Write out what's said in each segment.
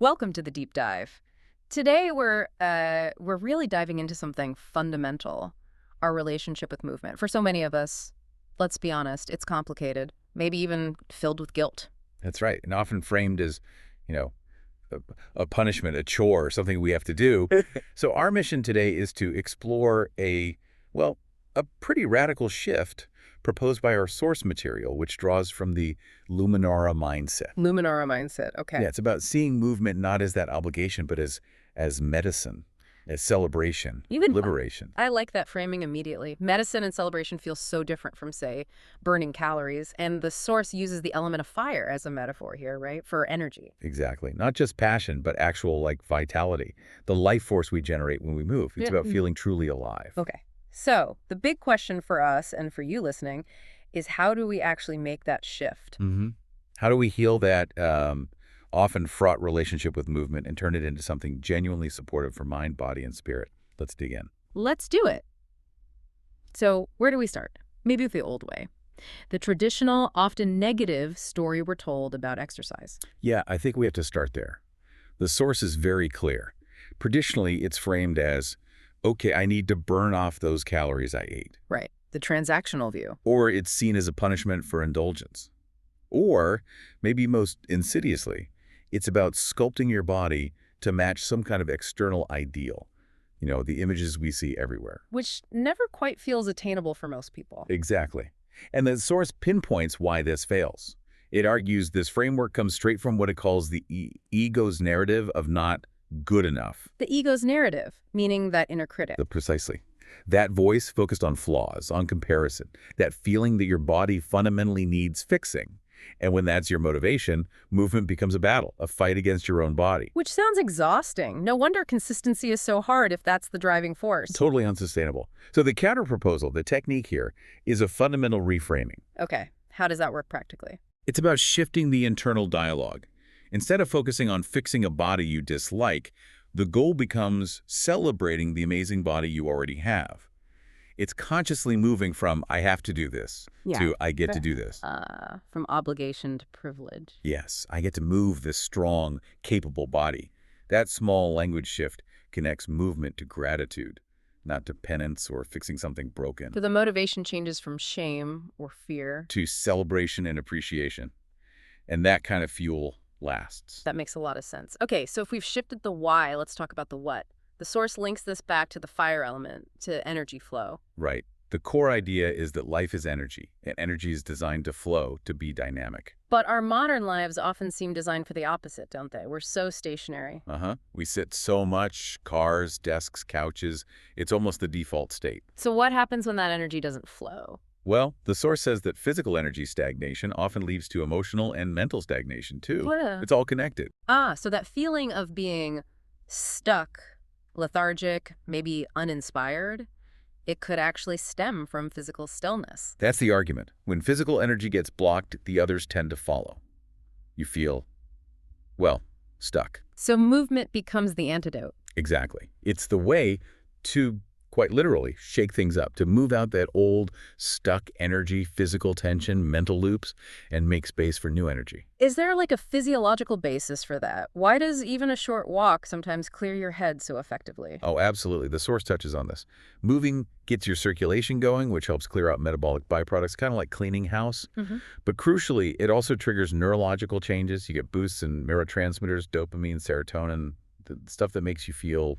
Welcome to the deep dive. Today we're really diving into something fundamental, our relationship with movement. For so many of us, let's be honest, it's complicated, maybe even filled with guilt. That's right. And often framed as, you know, a, a punishment, a chore, something we have to do. So our mission today is to explore well, a pretty radical shift proposed by our source material, which draws from the Luminara mindset. Luminara mindset. Yeah, Okay. it's about seeing movement not as that obligation, but as medicine, as celebration, Even liberation. I like that framing immediately. Medicine and celebration feel so different from, say, burning calories, and the source uses the element of fire as a metaphor here, right? For energy. Exactly. Not just passion, but actual like vitality, the life force we generate when we move. It's Yeah. about feeling truly alive. Okay. So, the big question for us and for you listening is how do we actually make that shift? How do we heal that often fraught relationship with movement and turn it into something genuinely supportive for mind, body, and spirit? Let's dig in. Let's do it. So, where do we start? Maybe with the old way. The traditional, often negative story we're told about exercise. Yeah, I think we have to start there. The source is very clear. Traditionally, it's framed as, okay, I need to burn off those calories I ate. Right. The transactional view. Or it's seen as a punishment for indulgence. Or, maybe most insidiously, it's about sculpting your body to match some kind of external ideal. You know, the images we see everywhere. Which never quite feels attainable for most people. Exactly. And the source pinpoints why this fails. It argues this framework comes straight from what it calls the ego's narrative of not good enough. The ego's narrative, meaning that inner critic. Precisely. That voice focused on flaws, on comparison, that feeling that your body fundamentally needs fixing. And when that's your motivation, movement becomes a battle, a fight against your own body. Which sounds exhausting. No wonder consistency is so hard if that's the driving force. Totally unsustainable. So the counterproposal, the technique here, is a fundamental reframing. Okay. How does that work practically? It's about shifting the internal dialogue. Instead of focusing on fixing a body you dislike, the goal becomes celebrating the amazing body you already have. It's consciously moving from, I have to do this, to I get to do this. From obligation to privilege. Yes, I get to move this strong, capable body. That small language shift connects movement to gratitude, not to penance or fixing something broken, So the motivation changes from shame or fear. to celebration and appreciation. And that kind of fuel lasts. That makes a lot of sense. Okay, so if we've shifted the why, let's talk about the what. The source links this back to the fire element, to energy flow. Right. The core idea is that life is energy, and energy is designed to flow, to be dynamic. But our modern lives often seem designed for the opposite, don't they? We're so stationary. We sit so much, cars, desks, couches. It's almost the default state. So what happens when that energy doesn't flow? Well, the source says that physical energy stagnation often leads to emotional and mental stagnation, too. What? It's all connected. So that feeling of being stuck, lethargic, maybe uninspired, it could actually stem from physical stillness. That's the argument. When physical energy gets blocked, the others tend to follow. You feel, well, stuck. So movement becomes the antidote. Exactly. It's the way to, quite literally, shake things up, to move out that old, stuck energy, physical tension, mental loops, and make space for new energy. Is there like a physiological basis for that? Why does even a short walk sometimes clear your head so effectively? Oh, absolutely. The source touches on this. Moving gets your circulation going, which helps clear out metabolic byproducts, kind of like cleaning house. But crucially, it also triggers neurological changes. You get boosts in neurotransmitters, dopamine, serotonin, the stuff that makes you feel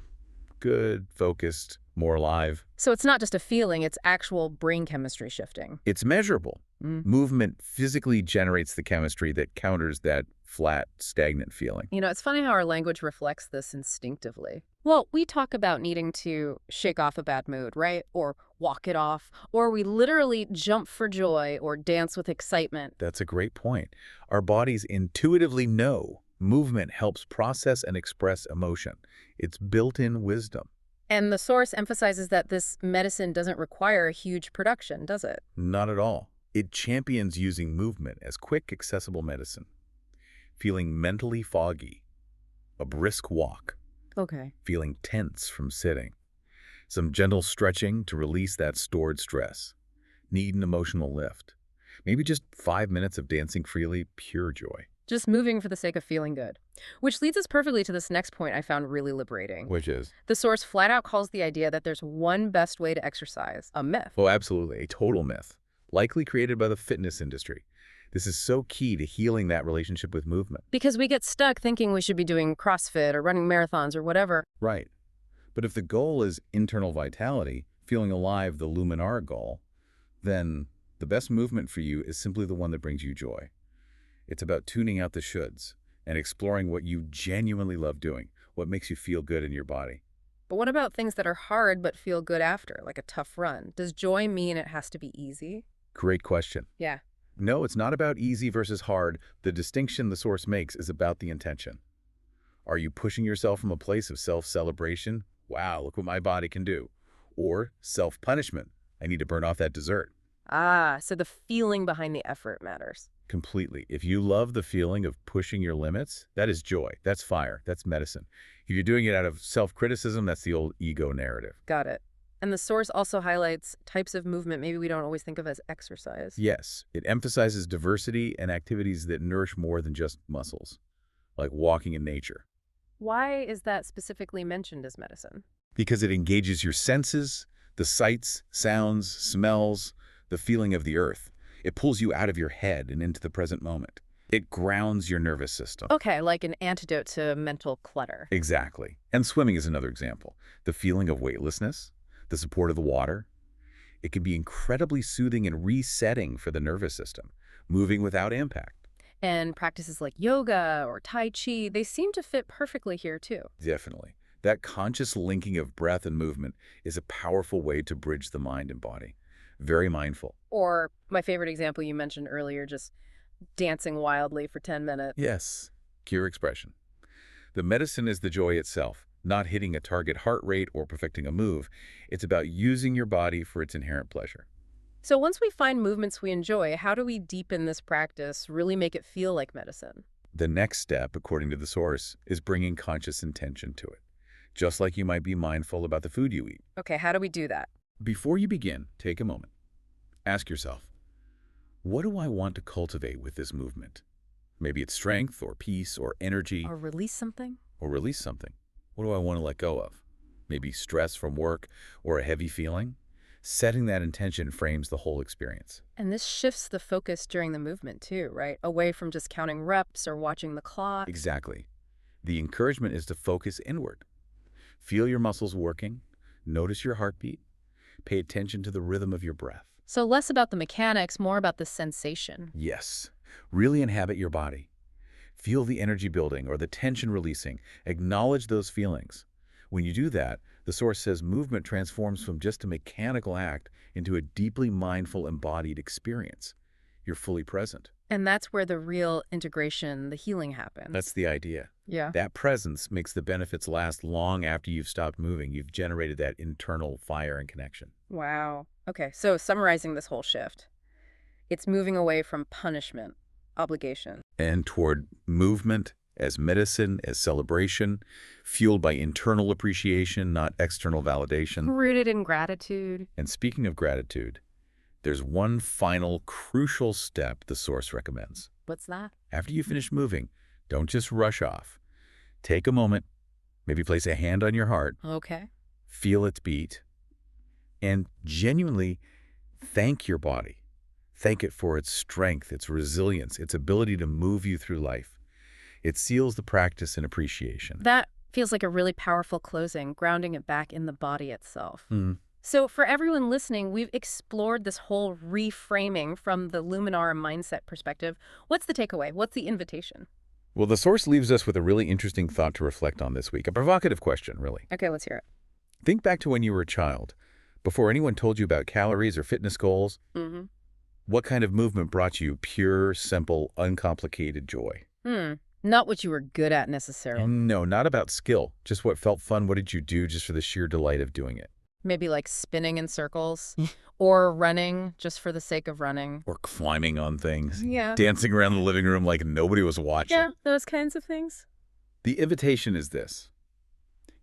good, focused, more alive. So it's not just a feeling, it's actual brain chemistry shifting. It's measurable. Movement physically generates the chemistry that counters that flat, stagnant feeling. You know, it's funny how our language reflects this instinctively. Well, we talk about needing to shake off a bad mood, right? Or walk it off. Or we literally jump for joy or dance with excitement. That's a great point. Our bodies intuitively know movement helps process and express emotion. It's built-in wisdom. And the source emphasizes that this medicine doesn't require a huge production, does it? Not at all. It champions using movement as quick, accessible medicine. Feeling mentally foggy, a brisk walk, Okay. feeling tense from sitting, some gentle stretching to release that stored stress, need an emotional lift, maybe just 5 minutes of dancing freely, pure joy. Just moving for the sake of feeling good. Which leads us perfectly to this next point I found really liberating. Which is? The source flat out calls the idea that there's one best way to exercise, a myth. Oh, absolutely. A total myth, likely created by the fitness industry. This is so key to healing that relationship with movement. Because we get stuck thinking we should be doing CrossFit or running marathons or whatever. Right. But if the goal is internal vitality, feeling alive, the Luminara goal, then the best movement for you is simply the one that brings you joy. It's about tuning out the shoulds and exploring what you genuinely love doing, what makes you feel good in your body. But what about things that are hard but feel good after, like a tough run? Does joy mean it has to be easy? Great question. Yeah. No, it's not about easy versus hard. The distinction the source makes is about the intention. Are you pushing yourself from a place of self-celebration? Wow, look what my body can do. Or self-punishment. I need to burn off that dessert. Ah, so the feeling behind the effort matters. Completely. If you love the feeling of pushing your limits, that is joy. That's fire. That's medicine. If you're doing it out of self-criticism, that's the old ego narrative. Got it. And the source also highlights types of movement maybe we don't always think of as exercise. Yes, it emphasizes diversity and activities that nourish more than just muscles, like walking in nature. Why is that specifically mentioned as medicine? Because it engages your senses, the sights, sounds, smells, the feeling of the earth. It pulls you out of your head and into the present moment. It grounds your nervous system. Okay, like an antidote to mental clutter. Exactly. And swimming is another example. The feeling of weightlessness, the support of the water. It can be incredibly soothing and resetting for the nervous system, moving without impact. And practices like yoga or Tai Chi, they seem to fit perfectly here too. Definitely. That conscious linking of breath and movement is a powerful way to bridge the mind and body. Very mindful. Or my favorite example you mentioned earlier, just dancing wildly for 10 minutes. Yes, pure expression. The medicine is the joy itself, not hitting a target heart rate or perfecting a move. It's about using your body for its inherent pleasure. So once we find movements we enjoy, how do we deepen this practice, really make it feel like medicine? The next step, according to the source, is bringing conscious intention to it, just like you might be mindful about the food you eat. Okay, how do we do that? Before you begin, take a moment. Ask yourself, what do I want to cultivate with this movement? Maybe it's strength or peace or energy. Or release something? Or release something. What do I want to let go of? Maybe stress from work or a heavy feeling? Setting that intention frames the whole experience. And this shifts the focus during the movement too, right? Away from just counting reps or watching the clock. Exactly. The encouragement is to focus inward. Feel your muscles working. Notice your heartbeat. Pay attention to the rhythm of your breath. So less about the mechanics, more about the sensation. Yes. Really inhabit your body. Feel the energy building or the tension releasing. Acknowledge those feelings. When you do that, the source says movement transforms from just a mechanical act into a deeply mindful, embodied experience. You're fully present. And that's where the real integration, the healing happens. That's the idea. Yeah. That presence makes the benefits last long after you've stopped moving. You've generated that internal fire and connection. Wow. Okay, so summarizing this whole shift, it's moving away from punishment, obligation. And toward movement as medicine, as celebration, fueled by internal appreciation, not external validation. Rooted in gratitude. And speaking of gratitude, there's one final crucial step the source recommends. What's that? After you finish moving, don't just rush off. Take a moment, maybe place a hand on your heart, Okay. feel its beat, and genuinely thank your body. Thank it for its strength, its resilience, its ability to move you through life. It seals the practice in appreciation. That feels like a really powerful closing, grounding it back in the body itself. Mm. So for everyone listening, we've explored this whole reframing from the Luminara mindset perspective. What's the takeaway? What's the invitation? Well, the source leaves us with a really interesting thought to reflect on this week. A provocative question, really. Okay, let's hear it. Think back to when you were a child. Before anyone told you about calories or fitness goals, Mm-hmm. what kind of movement brought you pure, simple, uncomplicated joy? Not what you were good at necessarily. No, not about skill. Just what felt fun. What did you do just for the sheer delight of doing it? Maybe like spinning in circles or running just for the sake of running. Or climbing on things. Yeah. Dancing around the living room like nobody was watching. Yeah, those kinds of things. The invitation is this.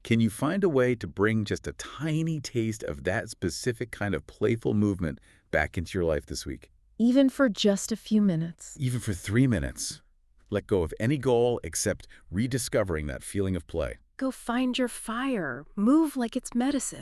Can you find a way to bring just a tiny taste of that specific kind of playful movement back into your life this week? Even for just a few minutes. Even for 3 minutes. Let go of any goal except rediscovering that feeling of play. Go find your fire. Move like it's medicine.